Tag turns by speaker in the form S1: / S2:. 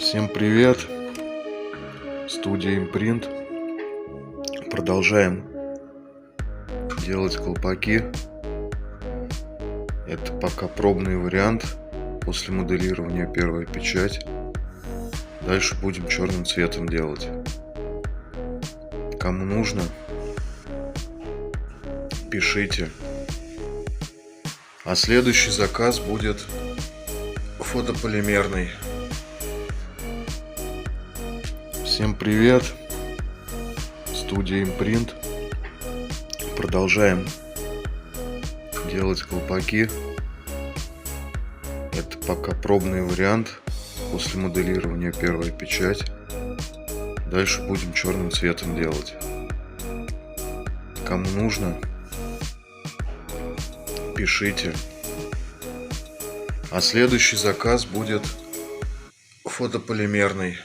S1: Всем привет! Студия Imprint. Продолжаем делать колпаки. Это пока пробный вариант. После моделирования первая печать. Дальше будем черным цветом делать. Кому нужно, пишите. А следующий заказ будет фотополимерный. Всем привет! Студия Imprint. Продолжаем делать колпаки. Это пока пробный вариант. После моделирования первая печать. Дальше будем черным цветом делать. Кому нужно, пишите. А следующий заказ будет фотополимерный.